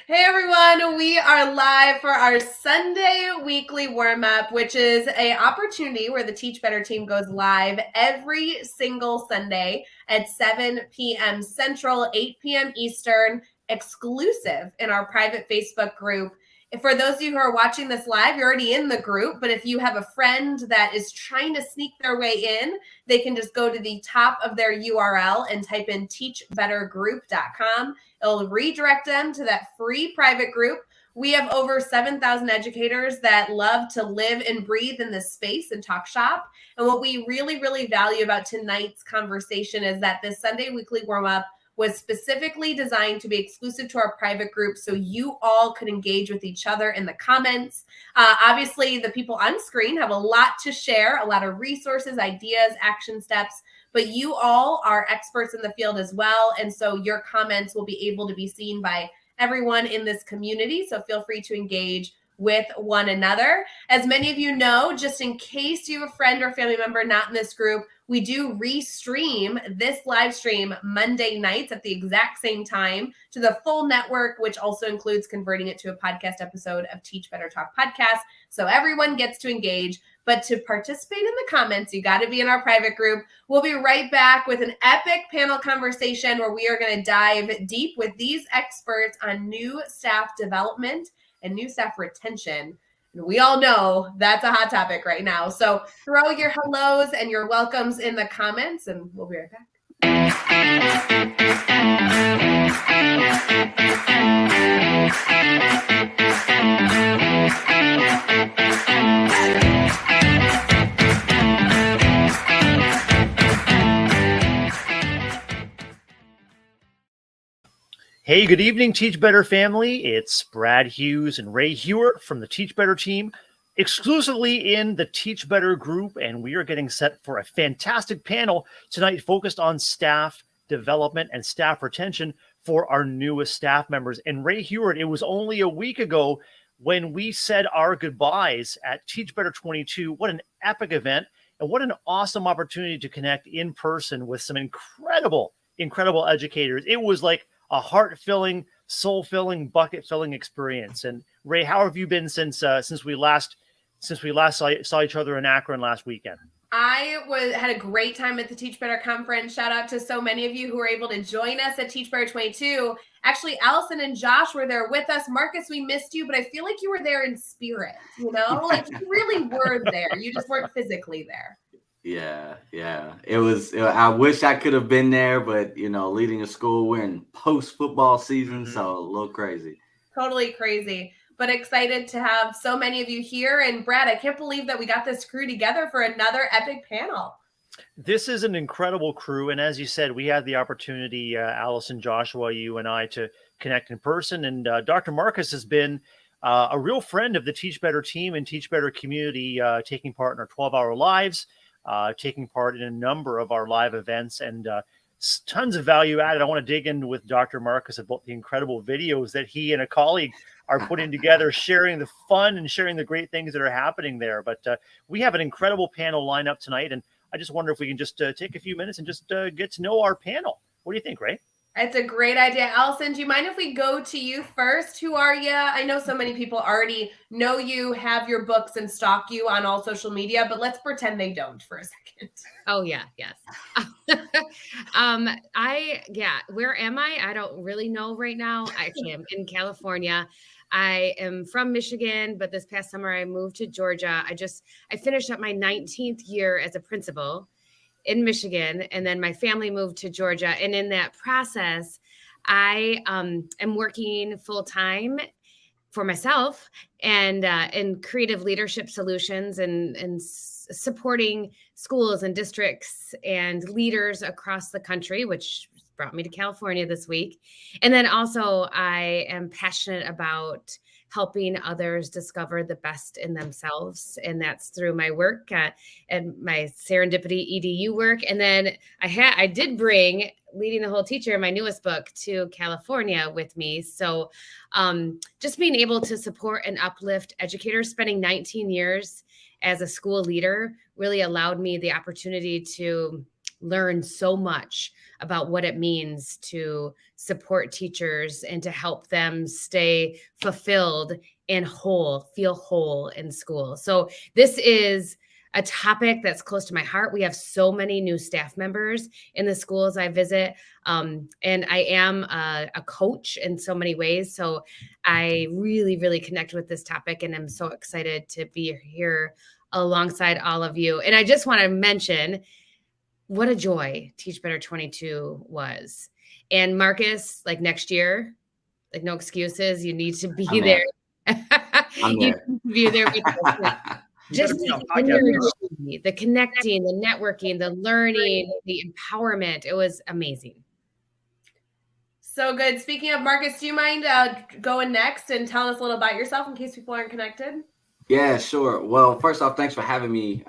Hey everyone, we are live for our Sunday weekly warm-up, which is an opportunity where the Teach Better team goes live every single Sunday at 7 p.m. Central, 8 p.m. Eastern, exclusive in our private Facebook group. For those of you who are watching this live, you're already in the group, but if you have a friend that is trying to sneak their way in, they can just go to the top of their URL and type in teachbettergroup.com. It'll redirect them to that free private group. We have over 7,000 educators that love to live and breathe in this space and talk shop. And what we really, really value about tonight's conversation is that this Sunday weekly warm-up was specifically designed to be exclusive to our private group so you all could engage with each other in the comments. Obviously, the people on screen have a lot to share, a lot of resources, ideas, action steps, but you all are experts in the field as well. And so your comments will be able to be seen by everyone in this community. So feel free to engage with one another. As many of you know, just in case you have a friend or family member not in this group, we do restream this live stream Monday nights at the exact same time to the full network, which also includes converting it to a podcast episode of Teach Better Talk podcast. So everyone gets to engage. But to participate in the comments, you got to be in our private group. We'll be right back with an epic panel conversation where we are going to dive deep with these experts on new staff development and new staff retention. And we all know that's a hot topic right now. So throw your hellos and your welcomes in the comments, and we'll be right back. Hey, good evening, Teach Better family. It's Brad Hughes and Ray Hughart from the Teach Better team, exclusively in the Teach Better group, and we are getting set for a fantastic panel tonight focused on staff development and staff retention for our newest staff members. And Ray Hughart, it was only a week ago when we said our goodbyes at Teach Better 22. What an epic event, and what an awesome opportunity to connect in person with some incredible educators. It was like a heart-filling, soul-filling, bucket-filling experience. And Ray, how have you been since we last saw each other in Akron last weekend? I had a great time at the Teach Better conference. Shout out to so many of you who were able to join us at Teach Better 22. Actually, Allison and Josh were there with us. Marcus, we missed you, but I feel like you were there in spirit, like you really were there. You just weren't physically there. Yeah. I wish I could have been there, but leading a school, we're in post-football season, so a little crazy. Totally crazy, but excited to have so many of you here. And Brad, I can't believe that we got this crew together for another epic panel. This is an incredible crew, and as you said, we had the opportunity, Allison, Joshua, you and I, to connect in person. And Dr. Marcus has been a real friend of the Teach Better team and Teach Better community, taking part in our 12-hour lives. Taking part in a number of our live events, and tons of value added. I want to dig in with Dr. Marcus about the incredible videos that he and a colleague are putting together, sharing the fun and sharing the great things that are happening there. But we have an incredible panel lineup tonight, and I just wonder if we can just take a few minutes and just get to know our panel. What do you think, Ray? It's a great idea. Allison, do you mind if we go to you first? Who are you? I know so many people already know you, have your books, and stalk you on all social media, but let's pretend they don't for a second. Oh, yeah. Yes. Where am I? I don't really know right now. Actually, I'm in California. I am from Michigan, but this past summer I moved to Georgia. I finished up my 19th year as a principal in Michigan, and then my family moved to Georgia. And in that process, I am working full-time for myself and in creative leadership solutions and supporting schools and districts and leaders across the country, which brought me to California this week. And then also I am passionate about helping others discover the best in themselves. And that's through my work and my Serendipity EDU work. And then I did bring Leading the Whole Teacher, my newest book, to California with me. So just being able to support and uplift educators, spending 19 years as a school leader really allowed me the opportunity to learn so much about what it means to support teachers and to help them stay fulfilled and feel whole in school. So this is a topic that's close to my heart. We have so many new staff members in the schools I visit. And I am a coach in so many ways. So I really, really connect with this topic, and I'm so excited to be here alongside all of you. And I just want to mention what a joy Teach Better 22 was. And Marcus, like next year, like no excuses, you need to be there. I'm you there. need to be there with us. Just the energy, the connecting, the networking, the learning, the empowerment. It was amazing. So good. Speaking of Marcus, do you mind going next and telling us a little about yourself in case people aren't connected? Yeah, sure. Well, first off, thanks for having me.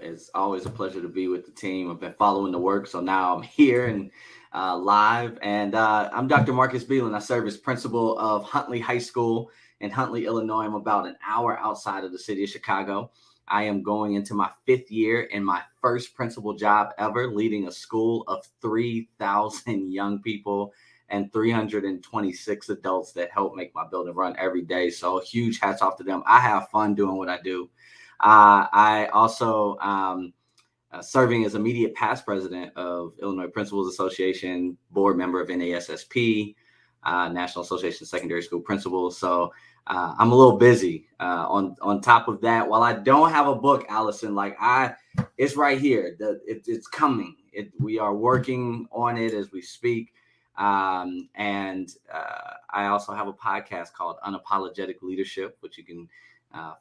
It's always a pleasure to be with the team. I've been following the work, so now I'm here and live. And I'm Dr. Marcus Beelan. I serve as principal of Huntley High School in Huntley, Illinois. I'm about an hour outside of the city of Chicago. I am going into my 5th year in my first principal job ever, leading a school of 3,000 young people and 326 adults that help make my building run every day. So huge hats off to them. I have fun doing what I do. I also serving as immediate past president of Illinois Principals Association, board member of NASSP, National Association of Secondary School Principals. So I'm a little busy. On top of that, while I don't have a book, Allison, it's right here. It's coming. We are working on it as we speak. And I also have a podcast called Unapologetic Leadership, which you can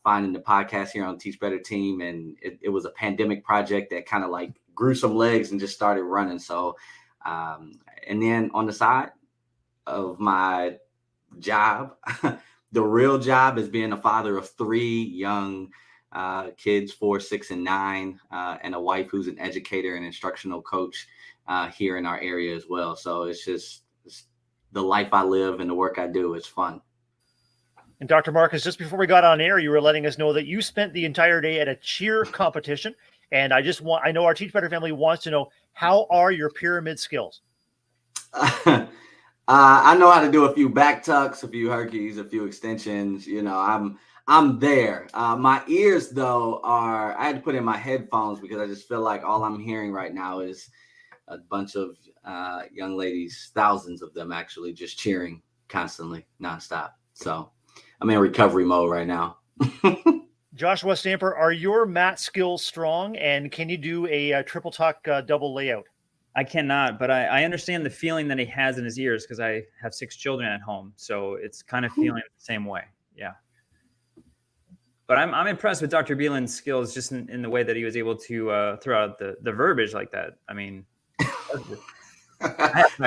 find in the podcast here on Teach Better Team. And it was a pandemic project that kind of like grew some legs and just started running. So, and then on the side of my job, the real job is being a father of 3 young kids, 4, 6, and 9, and a wife who's an educator and instructional coach here in our area as well. So it's the life I live and the work I do. It's fun. And Dr. Marcus, just before we got on air, you were letting us know that you spent the entire day at a cheer competition. And I know our Teach Better family wants to know, how are your pyramid skills? I know how to do a few back tucks, a few herkies, a few extensions. You know, I'm there. My ears, though, I had to put in my headphones because I just feel like all I'm hearing right now is a bunch of young ladies, thousands of them actually, just cheering constantly, nonstop. So I'm in recovery mode right now. Joshua Stamper, are your mat skills strong, and can you do a triple tuck double layout? I cannot, but I understand the feeling that he has in his ears because I have 6 children at home. So it's kind of feeling the same way. Yeah. But I'm impressed with Dr. Beelan's skills just in the way that he was able to throw out the verbiage like that. I mean,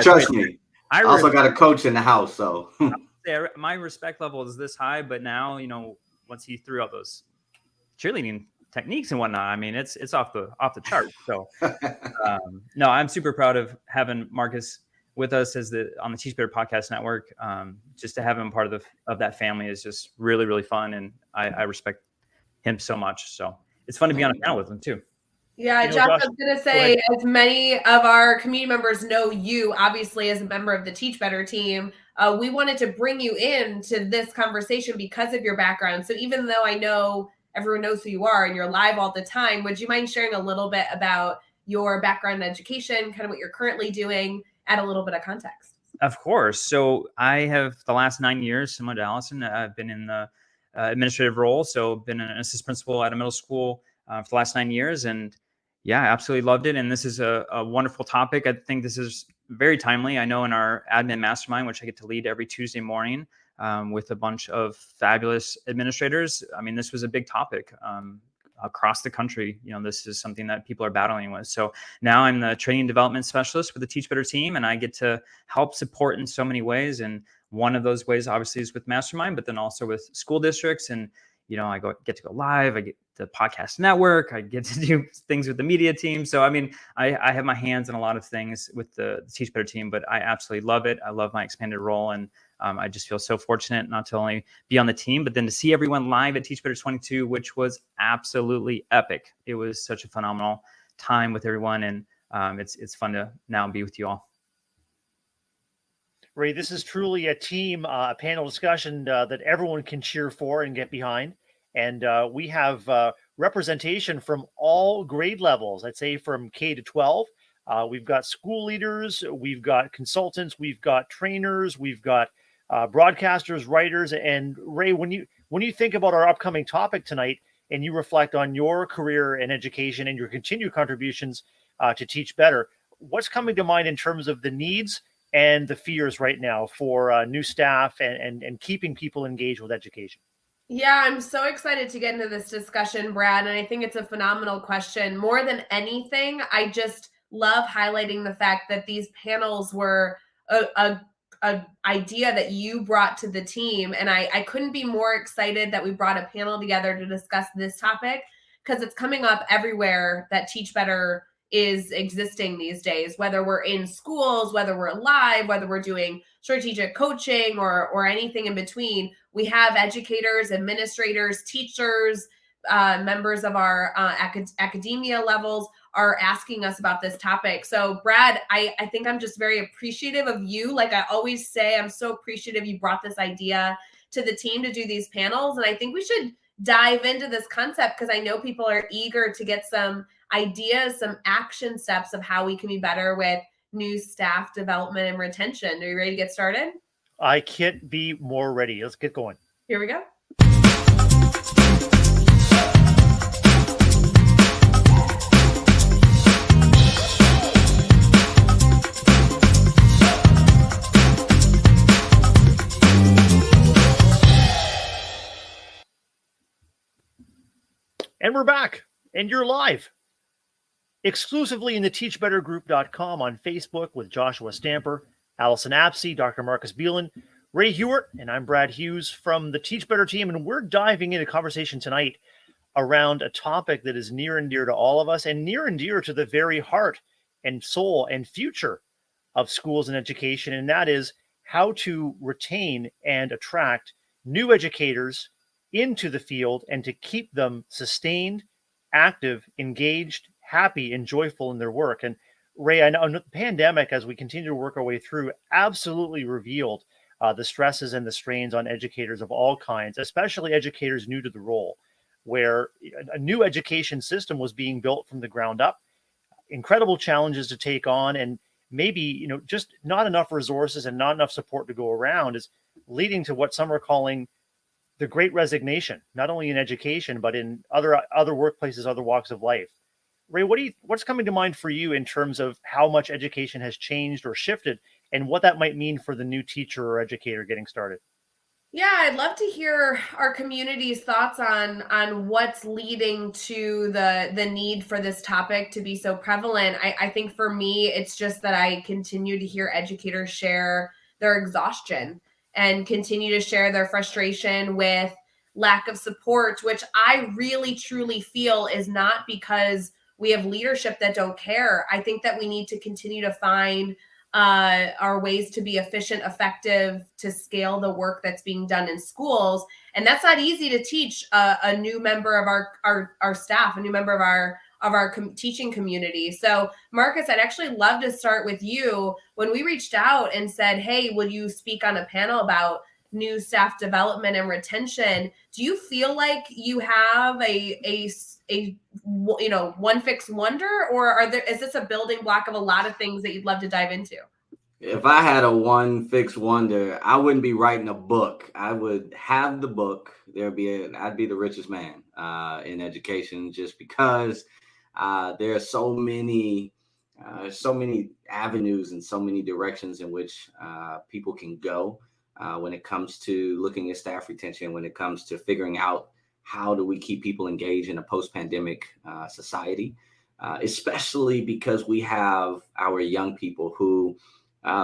trust me. I also got a coach in the house. So my respect level is this high. But now, you know, once he threw out those cheerleading techniques and whatnot, I mean, it's off the chart. So no, I'm super proud of having Marcus with us on the Teach Better Podcast Network. Just to have him part of that family is just really, really fun. And I respect him so much. So it's fun to be on a panel with him too. Yeah, Josh, I was going to say, as many of our community members know you, obviously, as a member of the Teach Better team, we wanted to bring you into this conversation because of your background. So even though I know everyone knows who you are and you're live all the time, would you mind sharing a little bit about your background in education, kind of what you're currently doing, add a little bit of context? Of course. So I have the last 9 years, similar to Allison, I've been in the administrative role. So been an assistant principal at a middle school for the last 9 years. And yeah, absolutely loved it. And this is a wonderful topic. I think this is very timely. I know in our admin mastermind, which I get to lead every Tuesday morning with a bunch of fabulous administrators. I mean, this was a big topic across the country. You know, this is something that people are battling with. So now I'm the training and development specialist with the Teach Better team, and I get to help support in so many ways. And one of those ways obviously is with Mastermind, but then also with school districts. And, you know, I get to go live, I get the podcast network, I get to do things with the media team. So, I mean, I have my hands in a lot of things with the Teach Better team, but I absolutely love it. I love my expanded role. And I just feel so fortunate not to only be on the team, but then to see everyone live at Teach Better 22, which was absolutely epic. It was such a phenomenal time with everyone. And it's fun to now be with you all. Ray, this is truly a team, panel discussion that everyone can cheer for and get behind. And we have representation from all grade levels, I'd say from K to 12. We've got school leaders, we've got consultants, we've got trainers, we've got broadcasters, writers. And Ray, when you think about our upcoming topic tonight and you reflect on your career in education and your continued contributions to Teach Better, what's coming to mind in terms of the needs and the fears right now for new staff and keeping people engaged with education? Yeah, I'm so excited to get into this discussion, Brad. And I think it's a phenomenal question. More than anything, I just love highlighting the fact that these panels were a idea that you brought to the team. And I couldn't be more excited that we brought a panel together to discuss this topic, because it's coming up everywhere that Teach Better is existing these days, whether we're in schools, whether we're live, whether we're doing strategic coaching or anything in between. We have educators, administrators, teachers, members of our academia levels are asking us about this topic. So Brad, I think I'm just very appreciative of you. Like I always say, I'm so appreciative you brought this idea to the team to do these panels. And I think we should dive into this concept, because I know people are eager to get some ideas, some action steps of how we can be better with new staff development and retention. Are you ready to get started? I can't be more ready. Let's get going. Here we go. And we're back, and you're live. Exclusively in the teachbettergroup.com on Facebook with Joshua Stamper, Allison Apsey, Dr. Marcus Beelan, Ray Hughart, and I'm Brad Hughes from the Teach Better team, and we're diving into conversation tonight around a topic that is near and dear to all of us and near and dear to the very heart and soul and future of schools and education, and that is how to retain and attract new educators into the field and to keep them sustained, active, engaged, happy, and joyful in their work. And Ray, I know the pandemic, as we continue to work our way through, absolutely revealed the stresses and the strains on educators of all kinds, especially educators new to the role, where a new education system was being built from the ground up, incredible challenges to take on, and maybe just not enough resources and not enough support to go around is leading to what some are calling the great resignation, not only in education, but in other workplaces, other walks of life. Ray, what's coming to mind for you in terms of how much education has changed or shifted and what that might mean for the new teacher or educator getting started? Yeah, I'd love to hear our community's thoughts on what's leading to the need for this topic to be so prevalent. I think for me, it's just that I continue to hear educators share their exhaustion and continue to share their frustration with lack of support, which I really truly feel is not because we have leadership that don't care. I think that we need to continue to find our ways to be efficient, effective, to scale the work that's being done in schools. And that's not easy to teach a new member of our staff, a new member of our teaching community. So Marcus, I'd actually love to start with you. When we reached out and said, hey, would you speak on a panel about new staff development and retention, do you feel like you have a one fix wonder, or is this a building block of a lot of things that you'd love to dive into? If I had a one fix wonder, I wouldn't be writing a book. I would have the book. I'd be the richest man in education, just because there are so many avenues and so many directions in which people can go when it comes to looking at staff retention, when it comes to figuring out how do we keep people engaged in a post-pandemic society, especially because we have our young people who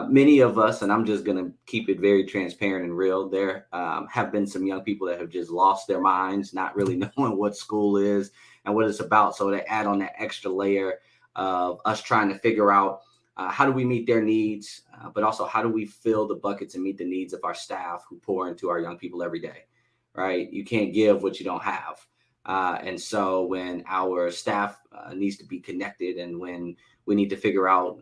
many of us, and I'm just going to keep it very transparent and real, there have been some young people that have just lost their minds, not really knowing what school is and what it's about. So they add on that extra layer of us trying to figure out how do we meet their needs, but also how do we fill the buckets and meet the needs of our staff who pour into our young people every day, right? You can't give what you don't have. And so when our staff needs to be connected, and when we need to figure out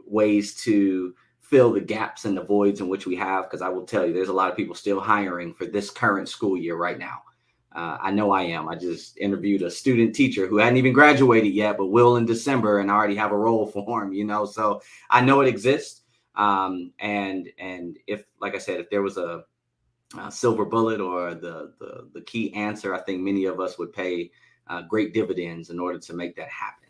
ways to fill the gaps and the voids in which we have, because I will tell you, there's a lot of people still hiring for this current school year right now. I know I am. I just interviewed a student teacher who hadn't even graduated yet, but will in December, and I already have a role for him, so I know it exists. And if, like I said, if there was a silver bullet or the key answer, I think many of us would pay great dividends in order to make that happen.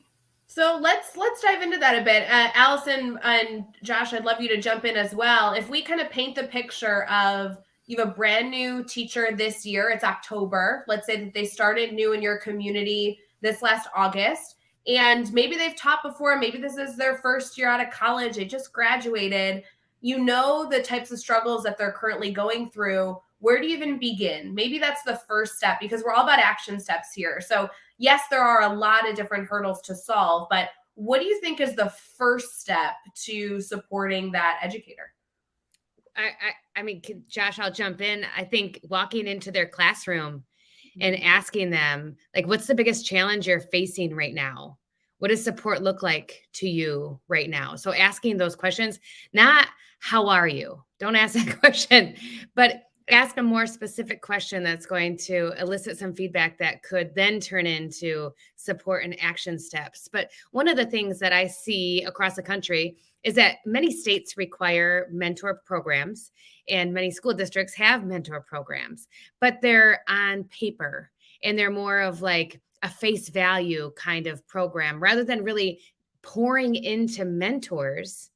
So let's dive into that a bit. Allison and Josh, I'd love you to jump in as well. If we kind of paint the picture of, you have a brand new teacher this year, it's October. Let's say that they started new in your community this last August, and maybe they've taught before, maybe this is their first year out of college, they just graduated. You know the types of struggles that they're currently going through. Where do you even begin? Maybe that's the first step, because we're all about action steps here. So yes, there are a lot of different hurdles to solve, but what do you think is the first step to supporting that educator? I mean, Josh, I'll jump in. I think walking into their classroom and asking them, like, what's the biggest challenge you're facing right now? What does support look like to you right now? So asking those questions, not how are you? Don't ask that question, but ask a more specific question that's going to elicit some feedback that could then turn into support and action steps. But one of the things that I see across the country is that many states require mentor programs, and many school districts have mentor programs, but they're on paper and they're more of like a face value kind of program rather than really pouring into mentors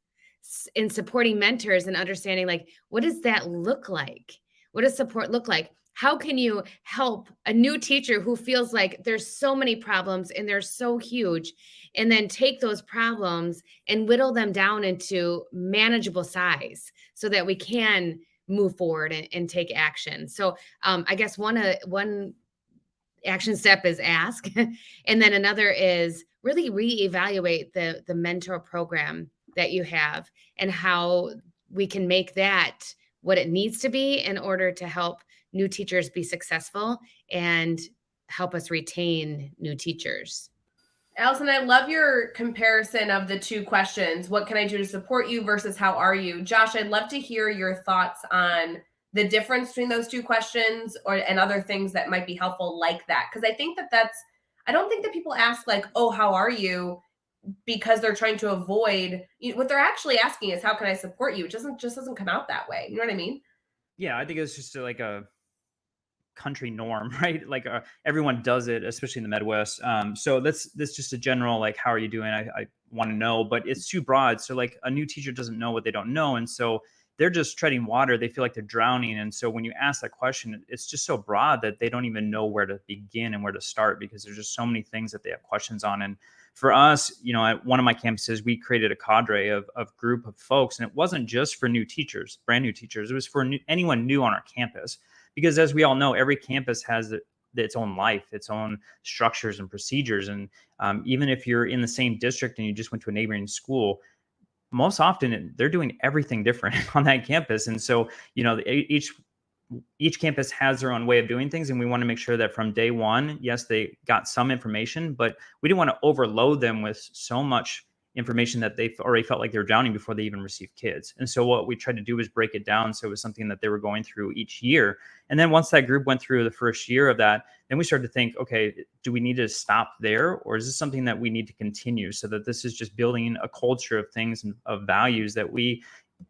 and supporting mentors and understanding, like, what does that look like? What does support look like? How can you help a new teacher who feels like there's so many problems and they're so huge, and then take those problems and whittle them down into manageable size so that we can move forward and take action? So I guess one action step is ask, and then another is really reevaluate the mentor program that you have and how we can make that what it needs to be in order to help new teachers be successful and help us retain new teachers. Allison, I love your comparison of the two questions. What can I do to support you versus how are you? Josh, I'd love to hear your thoughts on the difference between those two questions and other things that might be helpful like that. Because I think I don't think that people ask like, oh, how are you? Because they're trying to avoid, what they're actually asking is, how can I support you? It doesn't come out that way. You know what I mean? Yeah, I think it's just like a country norm, right? Like everyone does it, especially in the Midwest. So that's just a general, like, how are you doing? I want to know, but it's too broad. So like a new teacher doesn't know what they don't know. And so they're just treading water. They feel like they're drowning. And so when you ask that question, it's just so broad that they don't even know where to begin and where to start, because there's just so many things that they have questions on. And for us, at one of my campuses, we created a cadre of group of folks. And it wasn't just for new teachers, brand new teachers. It was for anyone new on our campus. Because as we all know, every campus has its own life, its own structures and procedures. And even if you're in the same district and you just went to a neighboring school, most often they're doing everything different on that campus. And so, each campus has their own way of doing things. And we want to make sure that from day one, yes, they got some information, but we didn't want to overload them with so much information that they already felt like they were drowning before they even received kids. And so what we tried to do was break it down so it was something that they were going through each year. And then once that group went through the first year of that, then we started to think, okay, do we need to stop there? Or is this something that we need to continue, so that this is just building a culture of things and of values that we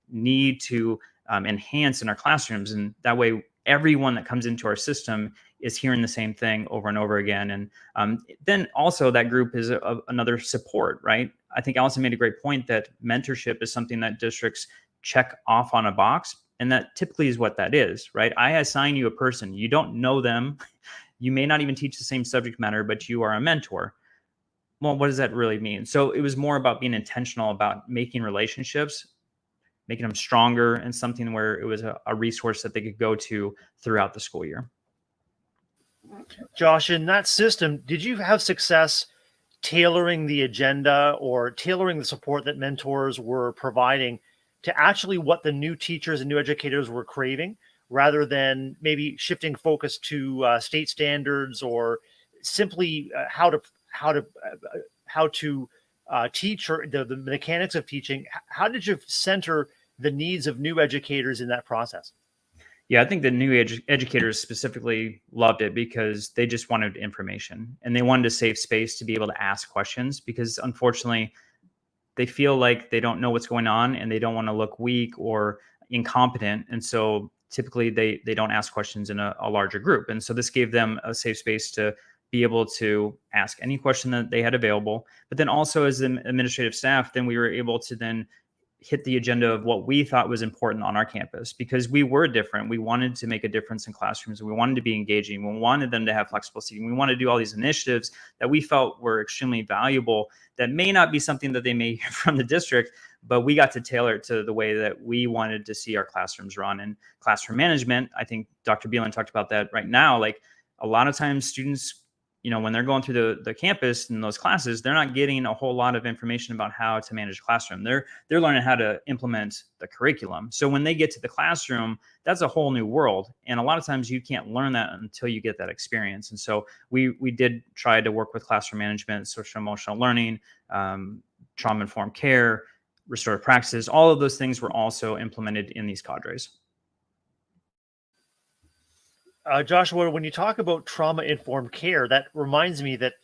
need to enhance in our classrooms? And that way, everyone that comes into our system is hearing the same thing over and over again. And then also that group is another support, right? I think Allison made a great point that mentorship is something that districts check off on a box. And that typically is what that is, right? I assign you a person. You don't know them. You may not even teach the same subject matter, but you are a mentor. Well, what does that really mean? So it was more about being intentional about making relationships, making them stronger, and something where it was a resource that they could go to throughout the school year. Josh, in that system, did you have success tailoring the agenda or tailoring the support that mentors were providing to actually what the new teachers and new educators were craving? rather than maybe shifting focus to state standards or simply how to teach, or the mechanics of teaching? How did you center the needs of new educators in that process? Yeah, I think the new educators specifically loved it because they just wanted information and they wanted a safe space to be able to ask questions, because unfortunately they feel like they don't know what's going on and they don't want to look weak or incompetent. And so typically they don't ask questions in a larger group. And so this gave them a safe space to be able to ask any question that they had available. But then also as an administrative staff, then we were able to then hit the agenda of what we thought was important on our campus, because we were different. We wanted to make a difference in classrooms. We wanted to be engaging. We wanted them to have flexible seating. We wanted to do all these initiatives that we felt were extremely valuable, that may not be something that they may hear from the district, but we got to tailor it to the way that we wanted to see our classrooms run. And classroom management, I think Dr. Beelan talked about that right now. Like, a lot of times students, when they're going through the campus in those classes, they're not getting a whole lot of information about how to manage a classroom. They're learning how to implement the curriculum. So when they get to the classroom, that's a whole new world. And a lot of times you can't learn that until you get that experience. And so we did try to work with classroom management, social emotional learning, trauma-informed care, restorative practices. All of those things were also implemented in these cadres. Joshua, when you talk about trauma-informed care, that reminds me that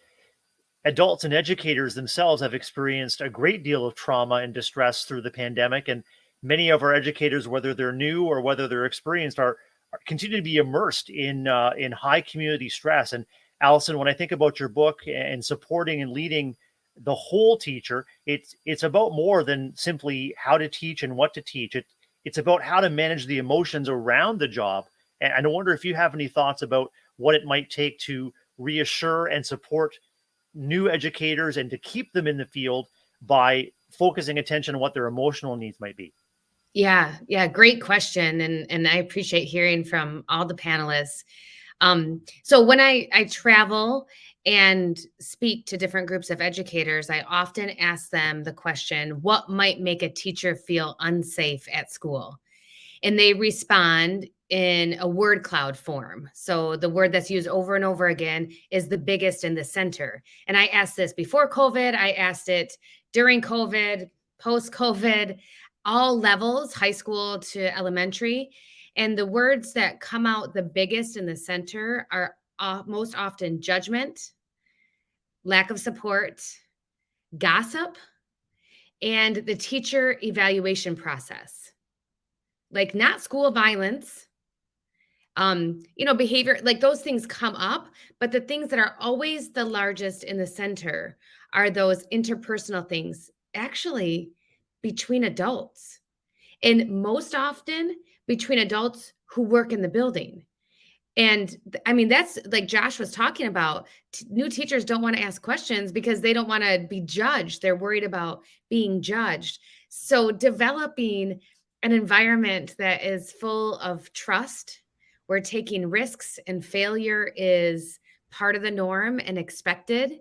adults and educators themselves have experienced a great deal of trauma and distress through the pandemic. And many of our educators, whether they're new or whether they're experienced, are continue to be immersed in high community stress. And Allison, when I think about your book and supporting and leading the whole teacher, it's about more than simply how to teach and what to teach. It's about how to manage the emotions around the job. And I wonder if you have any thoughts about what it might take to reassure and support new educators and to keep them in the field by focusing attention on what their emotional needs might be. Yeah, great question. And I appreciate hearing from all the panelists. So when I travel and speak to different groups of educators, I often ask them the question, what might make a teacher feel unsafe at school? And they respond in a word cloud form. So the word that's used over and over again is the biggest in the center. And I asked this before COVID, I asked it during COVID, post-COVID, all levels, high school to elementary. And the words that come out the biggest in the center are most often judgment, lack of support, gossip, and the teacher evaluation process. Like, not school violence, behavior, like those things come up, but the things that are always the largest in the center are those interpersonal things, actually between adults, and most often between adults who work in the building. And I mean, that's like Josh was talking about. New teachers don't want to ask questions because they don't want to be judged. They're worried about being judged. So developing an environment that is full of trust, where taking risks and failure is part of the norm and expected,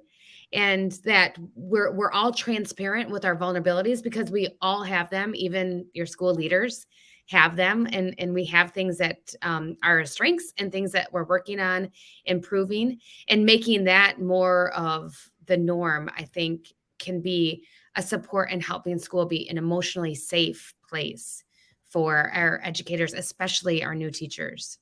and that we're all transparent with our vulnerabilities, because we all have them. Even your school leaders have them, and we have things that are strengths and things that we're working on improving, and making that more of the norm, I think, can be a support in helping school be an emotionally safe place for our educators, especially our new teachers.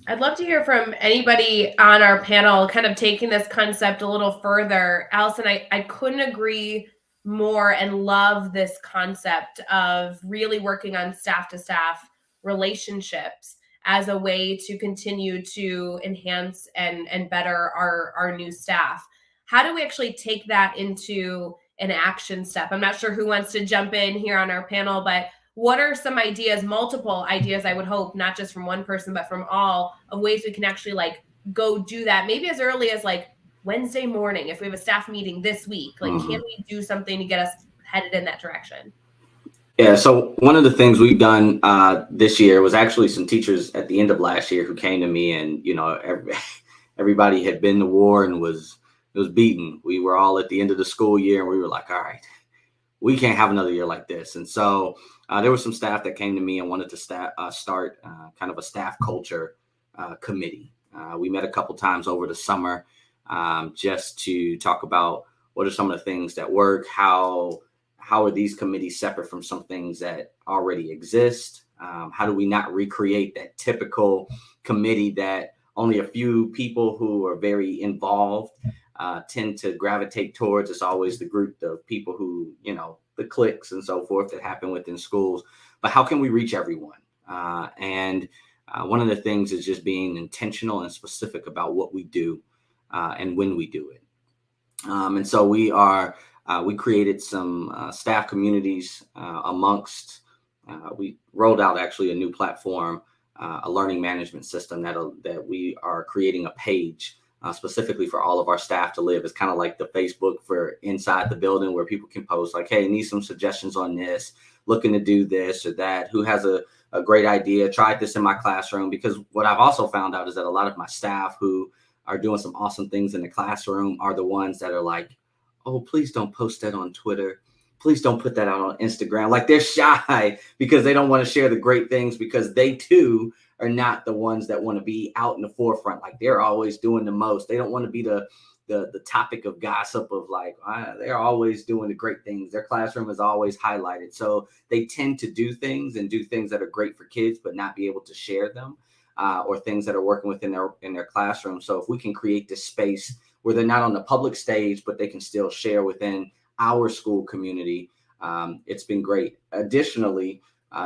I'd love to hear from anybody on our panel, kind of taking this concept a little further. Allison, I couldn't agree more and love this concept of really working on staff to staff relationships as a way to continue to enhance and better our new staff. How do we actually take that into an action step? I'm not sure who wants to jump in here on our panel, but what are some ideas, multiple ideas, I would hope, not just from one person, but from all, of ways we can actually go do that? Maybe as early as Wednesday morning, if we have a staff meeting this week, can we do something to get us headed in that direction? Yeah, so one of the things we've done this year was actually some teachers at the end of last year who came to me, and everybody had been to war and was beaten. We were all at the end of the school year, and we were like, all right, we can't have another year like this. And so there were some staff that came to me and wanted to start kind of a staff culture committee. We met a couple times over the summer just to talk about what are some of the things that work, how are these committees separate from some things that already exist? How do we not recreate that typical committee that only a few people who are very involved tend to gravitate towards? It's always the group of people who, the cliques and so forth that happen within schools. But how can we reach everyone? And one of the things is just being intentional and specific about what we do and when we do it. And so we created some staff communities amongst, we rolled out actually a new platform, a learning management system that we are creating a page specifically for all of our staff to live. It's kind of like the Facebook for inside the building, where people can post like, hey, need some suggestions on this, looking to do this or that, who has a great idea, tried this in my classroom. Because what I've also found out is that a lot of my staff who are doing some awesome things in the classroom are the ones that are like, oh, please don't post that on Twitter. Please don't put that out on Instagram. Like, they're shy because they don't want to share the great things, because they too are not the ones that want to be out in the forefront. Like, they're always doing the most. They don't want to be the topic of gossip of like, they're always doing the great things. Their classroom is always highlighted. So they tend to do things that are great for kids, but not be able to share them or things that are working within their classroom. So if we can create this space where they're not on the public stage, but they can still share within our school community, it's been great. Additionally,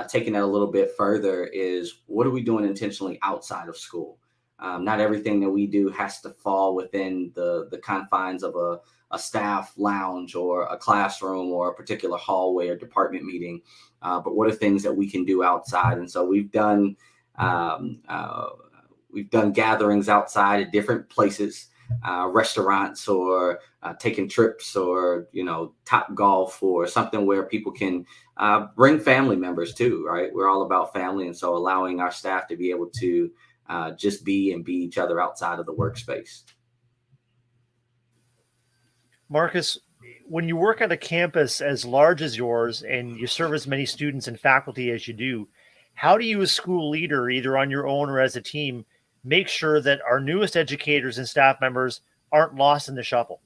taking that a little bit further is, what are we doing intentionally outside of school? Not everything that we do has to fall within the confines of a staff lounge or a classroom or a particular hallway or department meeting. But what are things that we can do outside? And so we've done gatherings outside at different places, restaurants, or taking trips, or Top Golf, or something where people can bring family members too, right? We're all about family. And so allowing our staff to be able to just be each other outside of the workspace. Marcus, when you work at a campus as large as yours and you serve as many students and faculty as you do, how do you, as school leader, either on your own or as a team, make sure that our newest educators and staff members aren't lost in the shuffle?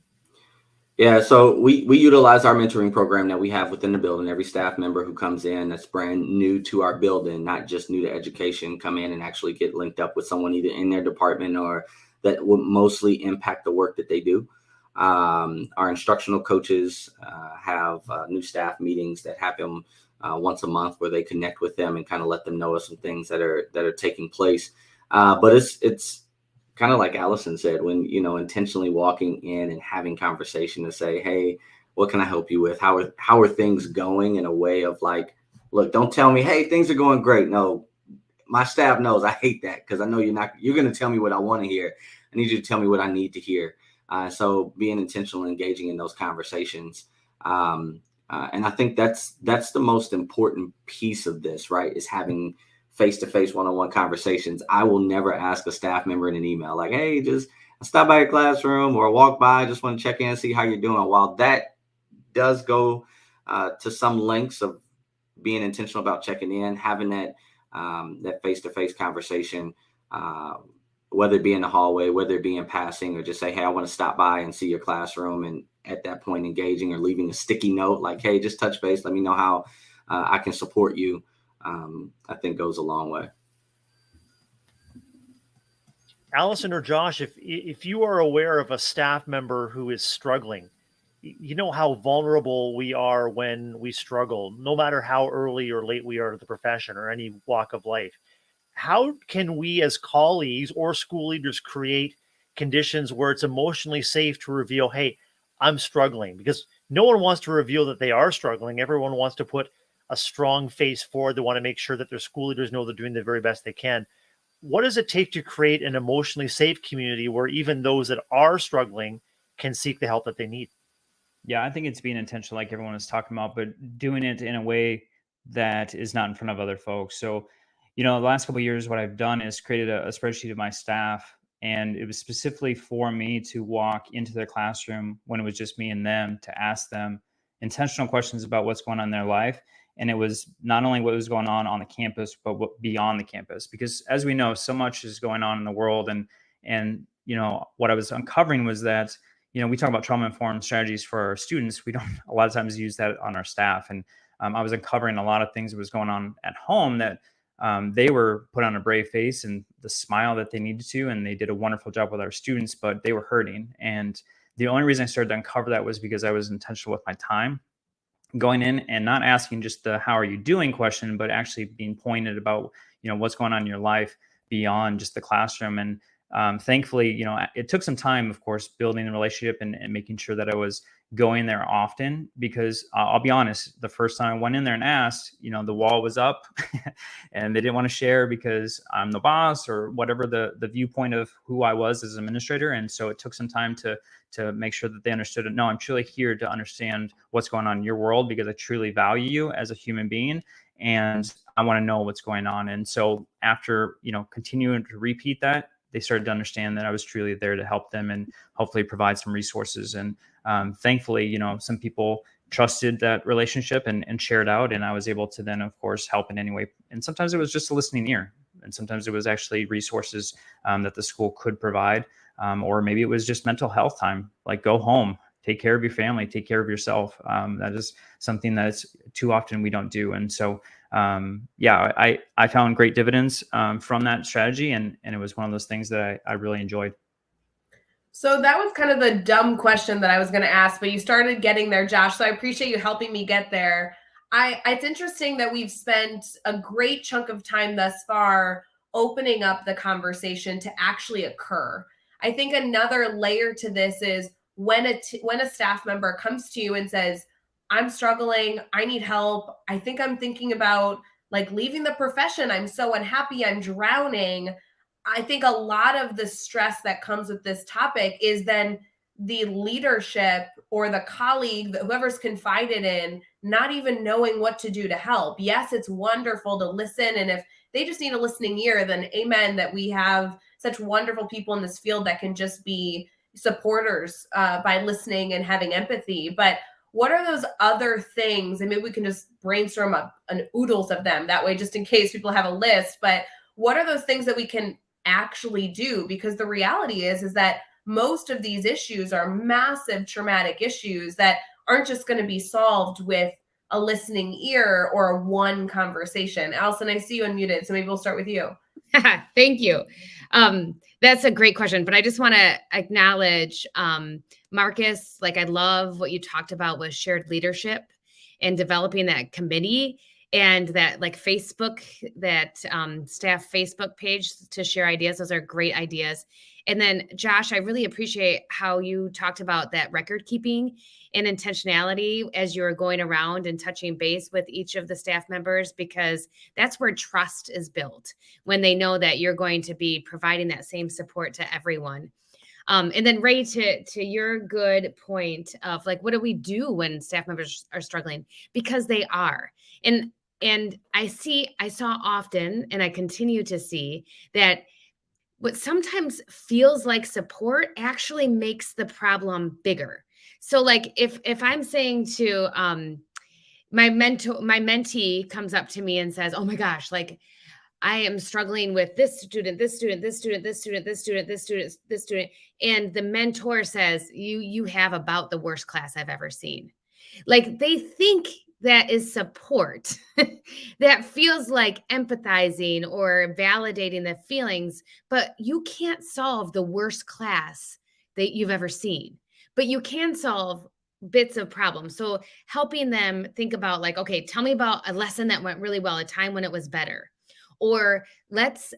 Yeah, so we utilize our mentoring program that we have within the building. Every staff member who comes in that's brand new to our building, not just new to education, come in and actually get linked up with someone either in their department or that will mostly impact the work that they do. Our instructional coaches have new staff meetings that happen once a month, where they connect with them and kind of let them know of some things that are taking place. But it's kind of like Allison said, when, intentionally walking in and having conversation to say, hey, what can I help you with? How are things going, in a way of like, look, don't tell me, hey, things are going great. No, my staff knows I hate that, because I know you're going to tell me what I want to hear. I need you to tell me what I need to hear. So being intentional, engaging in those conversations. And I think that's the most important piece of this, right? Is having face-to-face, one-on-one conversations. I will never ask a staff member in an email like, hey, just stop by your classroom or walk by, just want to check in and see how you're doing. While that does go to some lengths of being intentional about checking in, having that face-to-face conversation, whether it be in the hallway, whether it be in passing, or just say, hey, I want to stop by and see your classroom. And at that point, engaging or leaving a sticky note like, hey, just touch base, let me know how I can support you. I think goes a long way. Allison or Josh, if you are aware of a staff member who is struggling, you know how vulnerable we are when we struggle, no matter how early or late we are to the profession or any walk of life. How can we as colleagues or school leaders create conditions where it's emotionally safe to reveal, hey, I'm struggling? Because no one wants to reveal that they are struggling. Everyone wants to put a strong face forward. They want to make sure that their school leaders know they're doing the very best they can. What does it take to create an emotionally safe community where even those that are struggling can seek the help that they need? Yeah, I think it's being intentional, like everyone was talking about, but doing it in a way that is not in front of other folks. So, the last couple of years, what I've done is created a spreadsheet of my staff, and it was specifically for me to walk into their classroom when it was just me and them, to ask them intentional questions about what's going on in their life. And it was not only what was going on the campus, but what beyond the campus, because as we know, so much is going on in the world. And what I was uncovering was that, we talk about trauma-informed strategies for our students. We don't a lot of times use that on our staff. And I was uncovering a lot of things that was going on at home that they were put on a brave face and the smile that they needed to, and they did a wonderful job with our students, but they were hurting. And the only reason I started to uncover that was because I was intentional with my time, going in and not asking just the "how are you doing" question, but actually being pointed about what's going on in your life beyond just the classroom. And thankfully, it took some time, of course, building a relationship and making sure that I was going there often, because I'll be honest, the first time I went in there and asked, the wall was up and they didn't want to share because I'm the boss or whatever the viewpoint of who I was as an administrator. And so it took some time to make sure that they understood it. No, I'm truly here to understand what's going on in your world, because I truly value you as a human being and I want to know what's going on. And so after, continuing to repeat that, they started to understand that I was truly there to help them and hopefully provide some resources. And thankfully, some people trusted that relationship and shared out. And I was able to then, of course, help in any way. And sometimes it was just a listening ear. And sometimes it was actually resources that the school could provide. Or maybe it was just mental health time, like go home, take care of your family, take care of yourself. That is something that's too often we don't do. And so, I found great dividends from that strategy. And it was one of those things that I really enjoyed. So that was kind of the dumb question that I was going to ask, but you started getting there, Josh. So I appreciate you helping me get there. It's interesting that we've spent a great chunk of time thus far opening up the conversation to actually occur. I think another layer to this is when a staff member comes to you and says, "I'm struggling, I need help. I think I'm thinking about like leaving the profession. I'm so unhappy, I'm drowning." I think a lot of the stress that comes with this topic is then the leadership or the colleague, that whoever's confided in, not even knowing what to do to help. Yes, it's wonderful to listen. And if they just need a listening ear, then amen, that we have such wonderful people in this field that can just be supporters by listening and having empathy. But what are those other things? And maybe we can just brainstorm an oodles of them that way, just in case people have a list. But what are those things that we can actually do? Because the reality is that most of these issues are massive traumatic issues that aren't just going to be solved with a listening ear or a one conversation. Allison, I see you unmuted, so maybe we'll start with you. Thank you. That's a great question, but I just want to acknowledge, Marcus, like I love what you talked about with shared leadership and developing that committee and that like Facebook, that staff Facebook page to share ideas. Those are great ideas. And then Josh, I really appreciate how you talked about that record keeping and intentionality as you're going around and touching base with each of the staff members, because that's where trust is built, when they know that you're going to be providing that same support to everyone. And then Ray, to your good point of like, what do we do when staff members are struggling? Because they are. And I saw often, and I continue to see that what sometimes feels like support actually makes the problem bigger. So like if I'm saying to my mentee comes up to me and says, "Oh my gosh, like I am struggling with this student, this student, this student, this student, this student, this student, this student," and the mentor says, "You have about the worst class I've ever seen." Like they think that is support that feels like empathizing or validating the feelings, but you can't solve the worst class that you've ever seen, but you can solve bits of problems. So helping them think about like, okay, tell me about a lesson that went really well, a time when it was better, or let's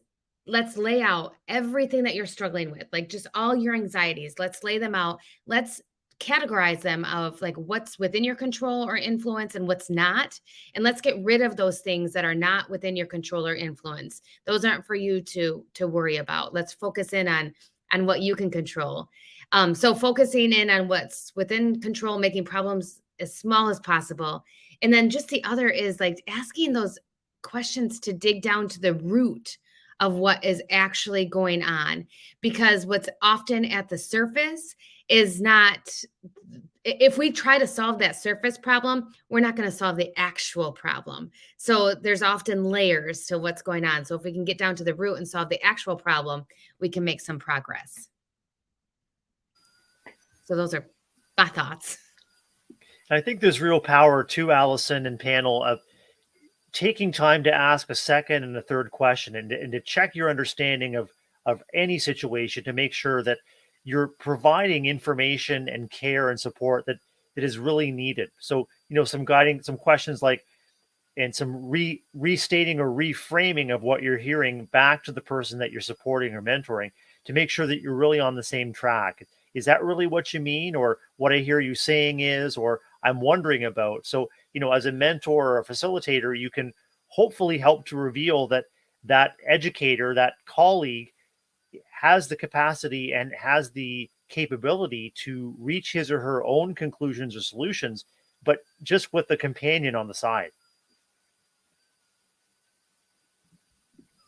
lay out everything that you're struggling with, like just all your anxieties. Let's lay them out. Let's categorize them of like what's within your control or influence and what's not. And let's get rid of those things that are not within your control or influence. Those aren't for you to worry about. Let's focus in on what you can control. So focusing in on what's within control, making problems as small as possible. And then just the other is like asking those questions to dig down to the root of what is actually going on, because what's often at the surface is not if we try to solve that surface problem, we're not going to solve the actual problem. So there's often layers to what's going on. So if we can get down to the root and solve the actual problem, we can make some progress. So those are my thoughts. I think there's real power to Allison and panel of taking time to ask a second and a third question and to check your understanding of any situation to make sure that you're providing information and care and support that is really needed. So, some questions like, and some restating or reframing of what you're hearing back to the person that you're supporting or mentoring to make sure that you're really on the same track. Is that really what you mean? Or what I hear you saying is, or I'm wondering about. So, as a mentor or a facilitator, you can hopefully help to reveal that educator, that colleague has the capacity and has the capability to reach his or her own conclusions or solutions, but just with the companion on the side.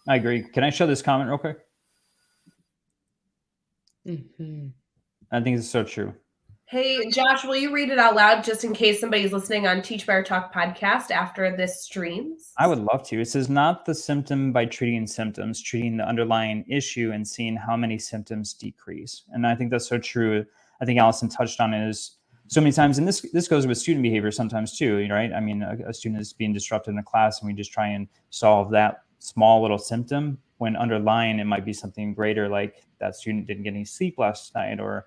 I agree. Can I show this comment real quick? Mm-hmm. I think it's so true. Hey, Josh, will you read it out loud just in case somebody's listening on Teach Better Talk podcast after this streams? I would love to. It says, not the symptom by treating symptoms, treating the underlying issue and seeing how many symptoms decrease. And I think that's so true. I think Allison touched on it is so many times, and this goes with student behavior sometimes too, right? I mean, a student is being disrupted in a class and we just try and solve that small little symptom when underlying it might be something greater, like that student didn't get any sleep last night, or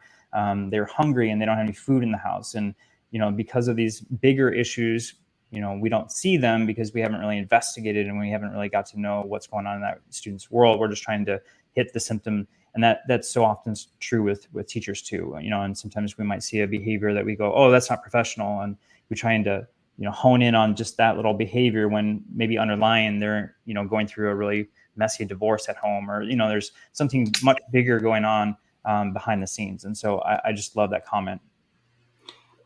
they're hungry and they don't have any food in the house. And, because of these bigger issues, we don't see them because we haven't really investigated and we haven't really got to know what's going on in that student's world. We're just trying to hit the symptom. And that's so often true with teachers too, and sometimes we might see a behavior that we go, oh, that's not professional. And we're trying to, hone in on just that little behavior when maybe underlying they're, going through a really messy divorce at home, or, there's something much bigger going on behind the scenes. And so I just love that comment.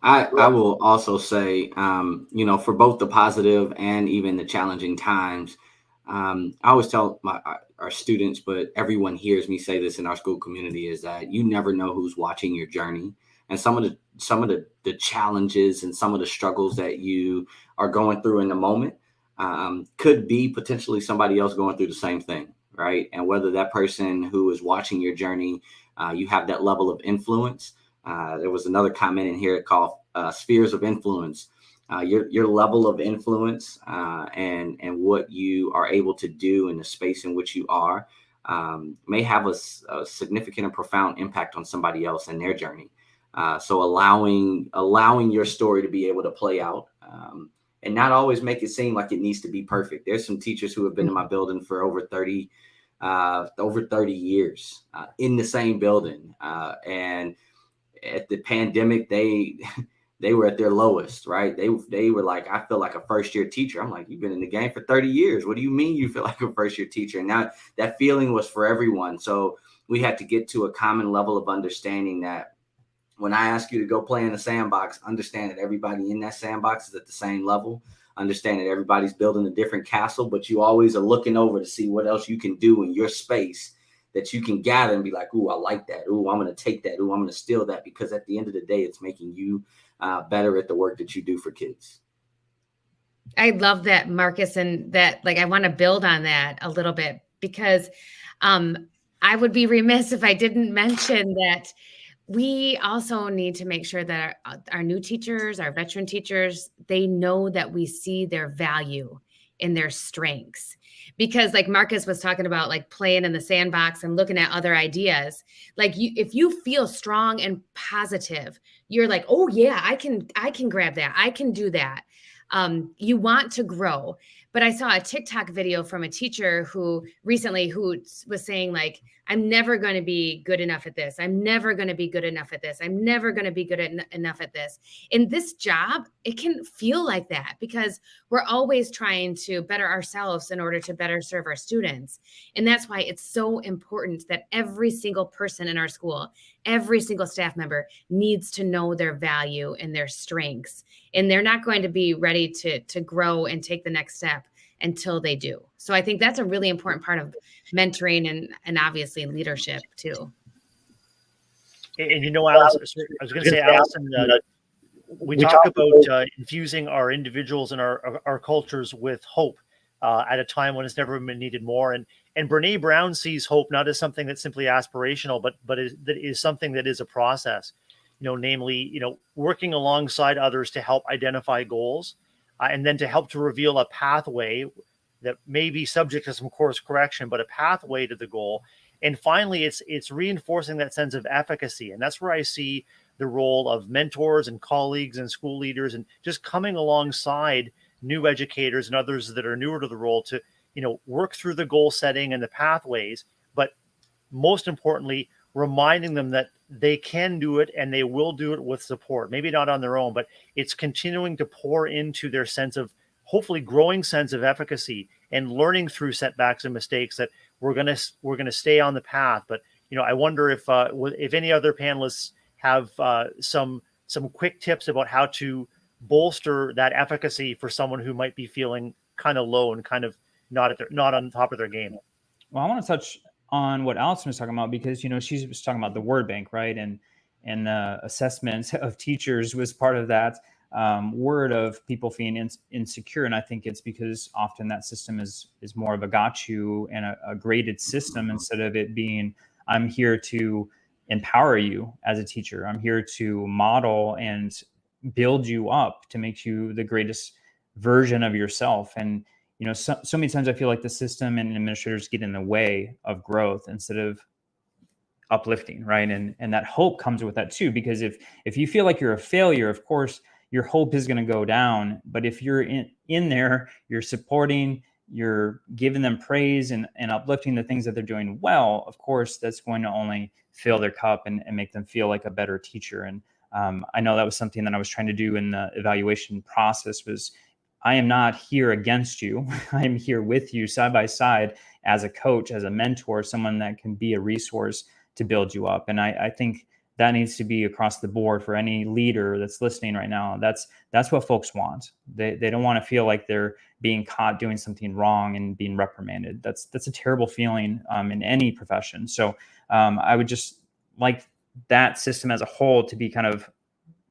I will also say, for both the positive and even the challenging times, I always tell our students, but everyone hears me say this in our school community, is that you never know who's watching your journey. And some of the challenges and some of the struggles that you are going through in the moment could be potentially somebody else going through the same thing, right? And whether that person who is watching your journey, you have that level of influence. There was another comment in here called spheres of influence. Your level of influence and what you are able to do in the space in which you are may have a significant and profound impact on somebody else and their journey. So allowing your story to be able to play out and not always make it seem like it needs to be perfect. There's some teachers who have been in my building for over 30 years in the same building. And at the pandemic, they were at their lowest, right? They were like, I feel like a first year teacher. I'm like, you've been in the game for 30 years. What do you mean you feel like a first year teacher? And now that feeling was for everyone. So we had to get to a common level of understanding that when I ask you to go play in a sandbox, understand that everybody in that sandbox is at the same level. Understand that everybody's building a different castle, but you always are looking over to see what else you can do in your space that you can gather and be like, ooh, I like that. Ooh, I'm going to take that. Ooh, I'm going to steal that, because at the end of the day, it's making you better at the work that you do for kids. I love that, Marcus, and that, like, I want to build on that a little bit, because I would be remiss if I didn't mention that we also need to make sure that our new teachers, our veteran teachers, they know that we see their value in their strengths. Because like Marcus was talking about, like playing in the sandbox and looking at other ideas, like if you feel strong and positive, you're like, oh yeah, I can grab that. I can do that. You want to grow. But I saw a TikTok video from a teacher who was saying, like, I'm never going to be good enough at this. I'm never going to be good enough at this. I'm never going to be good enough at this. In this job, it can feel like that because we're always trying to better ourselves in order to better serve our students. And that's why it's so important that every single person in our school, every single staff member needs to know their value and their strengths. And they're not going to be ready to grow and take the next step until they do. So I think that's a really important part of mentoring and obviously leadership too. And Allison, I was going to say, Allison, we talk about infusing our individuals and our cultures with hope at a time when it's never been needed more. And Brene Brown sees hope not as something that's simply aspirational, but that is something that is a process. Namely, working alongside others to help identify goals, and then to help to reveal a pathway that may be subject to some course correction, but a pathway to the goal. And finally, it's reinforcing that sense of efficacy, and that's where I see the role of mentors and colleagues and school leaders, and just coming alongside new educators and others that are newer to the role to, work through the goal setting and the pathways, but most importantly, reminding them that they can do it and they will do it with support. Maybe not on their own, but it's continuing to pour into their sense of, hopefully growing sense of efficacy, and learning through setbacks and mistakes that we're gonna stay on the path. But I wonder if any other panelists have some quick tips about how to bolster that efficacy for someone who might be feeling kind of low and kind of not on top of their game. Well, I want to touch on what Allison was talking about, because she was talking about the word bank, right? And assessment of teachers was part of that word of people feeling insecure. And I think it's because often that system is more of a got you and a graded system, instead of it being, I'm here to empower you as a teacher. I'm here to model and build you up to make you the greatest version of yourself. And so many times I feel like the system and administrators get in the way of growth instead of uplifting, right? And that hope comes with that too, because if you feel like you're a failure, of course your hope is going to go down. But if you're in there, you're supporting, you're giving them praise and uplifting the things that they're doing well, of course that's going to only fill their cup and make them feel like a better teacher. And I know that was something that I was trying to do in the evaluation process, was I am not here against you. I am here with you side by side as a coach, as a mentor, someone that can be a resource to build you up. And I think that needs to be across the board for any leader that's listening right now. That's what folks want. They don't want to feel like they're being caught doing something wrong and being reprimanded. That's a terrible feeling in any profession. So I would just like that system as a whole to be kind of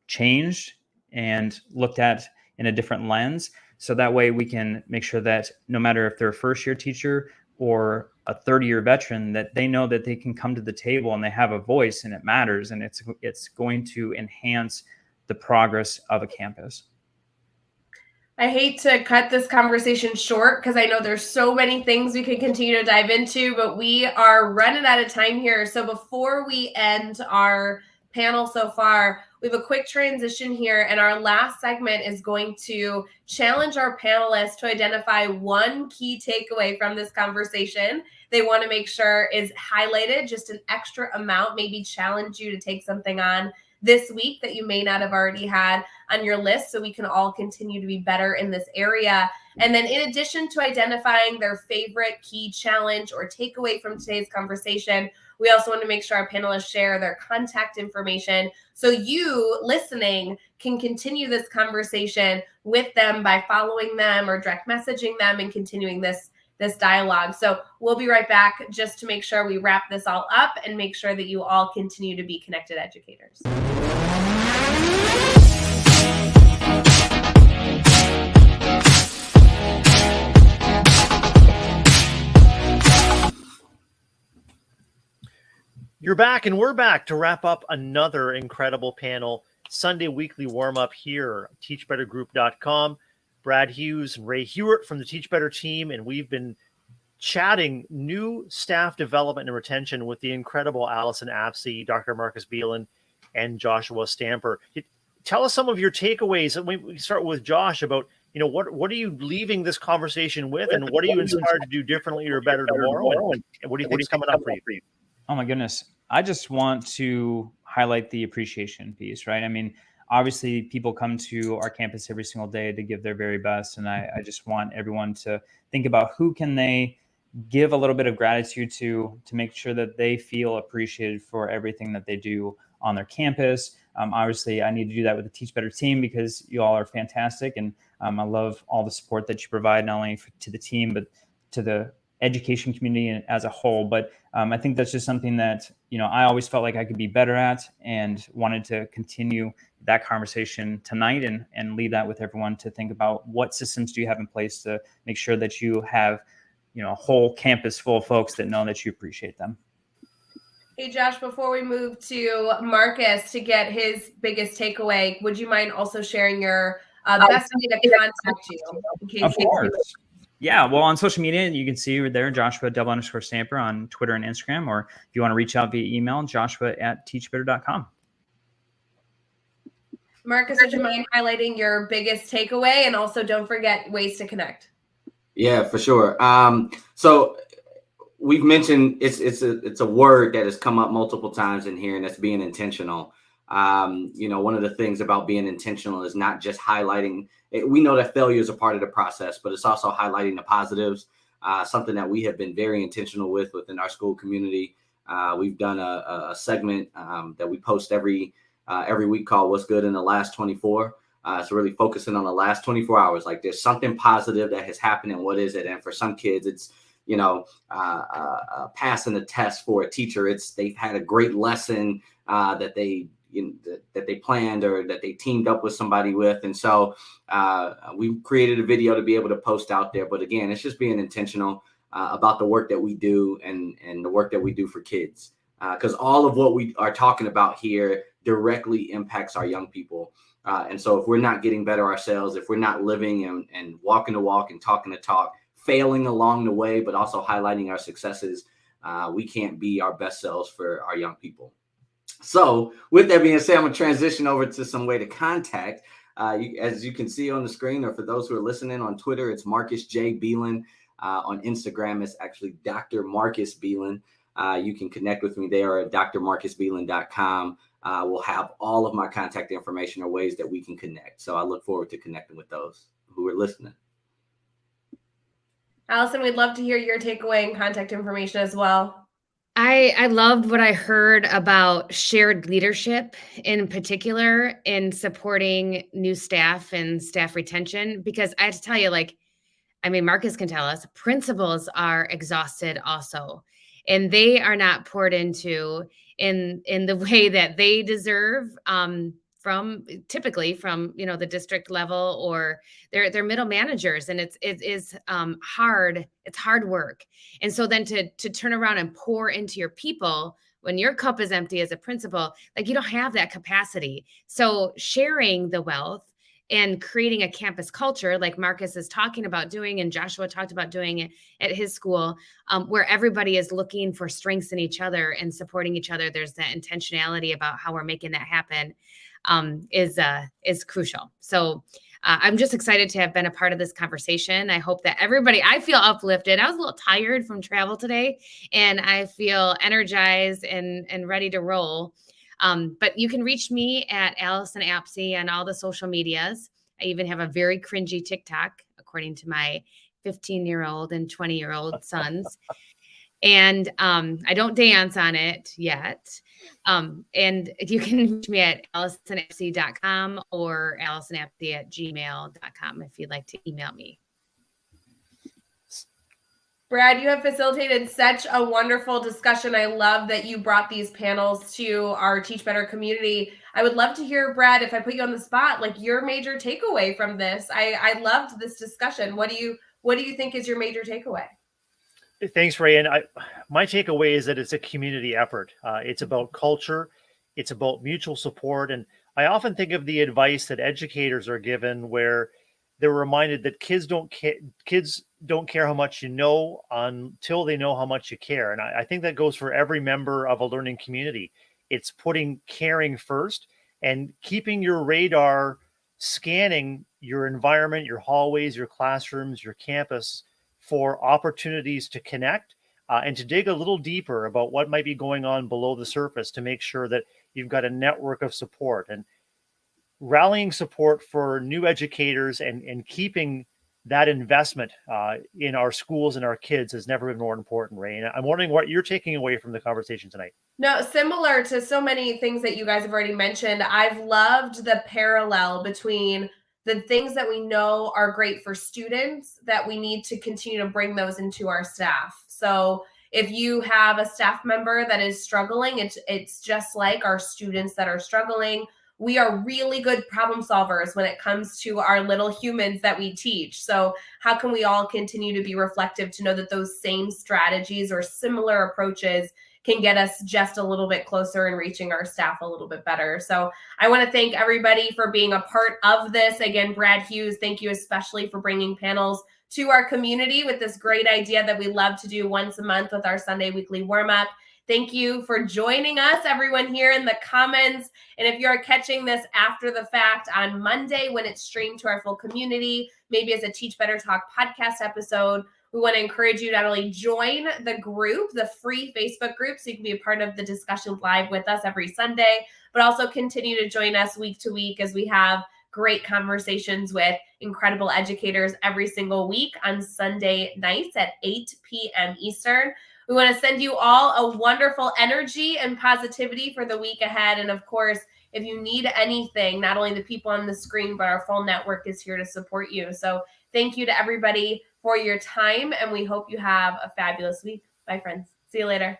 changed and looked at in a different lens. So that way we can make sure that no matter if they're a first-year teacher or a 30-year veteran, that they know that they can come to the table and they have a voice and it matters, and it's going to enhance the progress of a campus. I hate to cut this conversation short because I know there's so many things we could continue to dive into, but we are running out of time here. So before we end our panel so far, we have a quick transition here, and our last segment is going to challenge our panelists to identify one key takeaway from this conversation they want to make sure is highlighted, just an extra amount, maybe challenge you to take something on this week that you may not have already had on your list, so we can all continue to be better in this area. And then in addition to identifying their favorite key challenge or takeaway from today's conversation, we also want to make sure our panelists share their contact information so you listening can continue this conversation with them by following them or direct messaging them and continuing this dialogue. So we'll be right back just to make sure we wrap this all up and make sure that you all continue to be connected educators. You're back, and we're back to wrap up another incredible panel, Sunday weekly warm-up here, teachbettergroup.com. Brad Hughes and Ray Hughart from the Teach Better team, and we've been chatting new staff development and retention with the incredible Allison Apsey, Dr. Marcus Beelan, and Joshua Stamper. Tell us some of your takeaways. We start with Josh about, what are you leaving this conversation with, and what are you inspired to do differently or better tomorrow, and what do you think is coming up for you? Oh my goodness. I just want to highlight the appreciation piece, right? I mean, obviously people come to our campus every single day to give their very best. And I just want everyone to think about who can they give a little bit of gratitude to make sure that they feel appreciated for everything that they do on their campus. Obviously I need to do that with the Teach Better team because you all are fantastic. And I love all the support that you provide, not only to the team, but to the education community as a whole. But I think that's just something that, I always felt like I could be better at, and wanted to continue that conversation tonight and leave that with everyone to think about what systems do you have in place to make sure that you have, a whole campus full of folks that know that you appreciate them. Hey, Josh, before we move to Marcus to get his biggest takeaway, would you mind also sharing your best way to contact you? In case Of course. Yeah, well, on social media, you can see we're there, Joshua_Stamper on Twitter and Instagram, or if you want to reach out via email, joshua@teachbetter.com. Marcus, would you mind highlighting your biggest takeaway, and also don't forget ways to connect? Yeah, for sure. So we've mentioned it's a word that has come up multiple times in here, and that's being intentional. One of the things about being intentional is not just highlighting. We know that failure is a part of the process, but it's also highlighting the positives. Something that we have been very intentional within our school community. We've done a segment that we post every week called "What's Good in the Last 24." So really focusing on the last 24 hours. Like, there's something positive that has happened, and what is it? And for some kids, it's passing a test. For a teacher, they've had a great lesson that they planned, or that they teamed up with somebody with. And so we created a video to be able to post out there. But again, it's just being intentional about the work that we do, and the work that we do for kids. Because all of what we are talking about here directly impacts our young people. And so if we're not getting better ourselves, if we're not living and walking the walk and talking the talk, failing along the way, but also highlighting our successes, we can't be our best selves for our young people. So with that being said, I'm going to transition over to some way to contact. As you can see on the screen, or for those who are listening on Twitter, it's Marcus J. Beelan. On Instagram, it's actually Dr. Marcus Beelan. You can connect with me there at drmarcusbeelan.com. We'll have all of my contact information, or ways that we can connect. So I look forward to connecting with those who are listening. Allison, we'd love to hear your takeaway and contact information as well. I loved what I heard about shared leadership, in particular in supporting new staff and staff retention, because I have to tell you, Marcus can tell us, principals are exhausted also, and they are not poured into in the way that they deserve, typically from the district level, or they're middle managers, and it is hard. It's hard work. And so then to turn around and pour into your people when your cup is empty as a principal, you don't have that capacity. So sharing the wealth and creating a campus culture, like Marcus is talking about doing, and Joshua talked about doing it at his school, where everybody is looking for strengths in each other and supporting each other. There's that intentionality about how we're making that happen, is crucial. So I'm just excited to have been a part of this conversation. I hope that I feel uplifted. I was a little tired from travel today, and I feel energized and ready to roll. But you can reach me at Allison Apsey on all the social medias. I even have a very cringy TikTok, according to my 15-year-old and 20-year-old sons. And I don't dance on it yet. And you can reach me at AllisonApsey.com or AllisonApsey@gmail.com if you'd like to email me. Brad, you have facilitated such a wonderful discussion. I love that you brought these panels to our Teach Better community. I would love to hear, Brad, if I put you on the spot, your major takeaway from this. I loved this discussion. What do you think is your major takeaway? Thanks, Ray. And my takeaway is that it's a community effort. It's about culture. It's about mutual support. And I often think of the advice that educators are given, where they're reminded that kids don't care how much you know until they know how much you care. And I think that goes for every member of a learning community. It's putting caring first and keeping your radar scanning your environment, your hallways, your classrooms, your campus, for opportunities to connect and to dig a little deeper about what might be going on below the surface, to make sure that you've got a network of support. And rallying support for new educators and keeping that investment in our schools and our kids has never been more important, Ray. And I'm wondering what you're taking away from the conversation tonight. No, similar to so many things that you guys have already mentioned, I've loved the parallel between the things that we know are great for students, that we need to continue to bring those into our staff. So if you have a staff member that is struggling, it's just like our students that are struggling. We are really good problem solvers when it comes to our little humans that we teach. So how can we all continue to be reflective to know that those same strategies or similar approaches can get us just a little bit closer and reaching our staff a little bit better. So I want to thank everybody for being a part of this. Again, Brad Hughes, thank you especially for bringing panels to our community with this great idea that we love to do once a month with our Sunday weekly warm-up. Thank you for joining us, everyone here in the comments. And if you're catching this after the fact on Monday when it's streamed to our full community, maybe as a Teach Better Talk podcast episode, we want to encourage you to not only join the group, the free Facebook group, so you can be a part of the discussions live with us every Sunday, but also continue to join us week to week as we have great conversations with incredible educators every single week on Sunday nights at 8 p.m. Eastern. We want to send you all a wonderful energy and positivity for the week ahead. And of course, if you need anything, not only the people on the screen, but our full network is here to support you. So thank you to everybody for your time, and we hope you have a fabulous week. Bye, friends. See you later.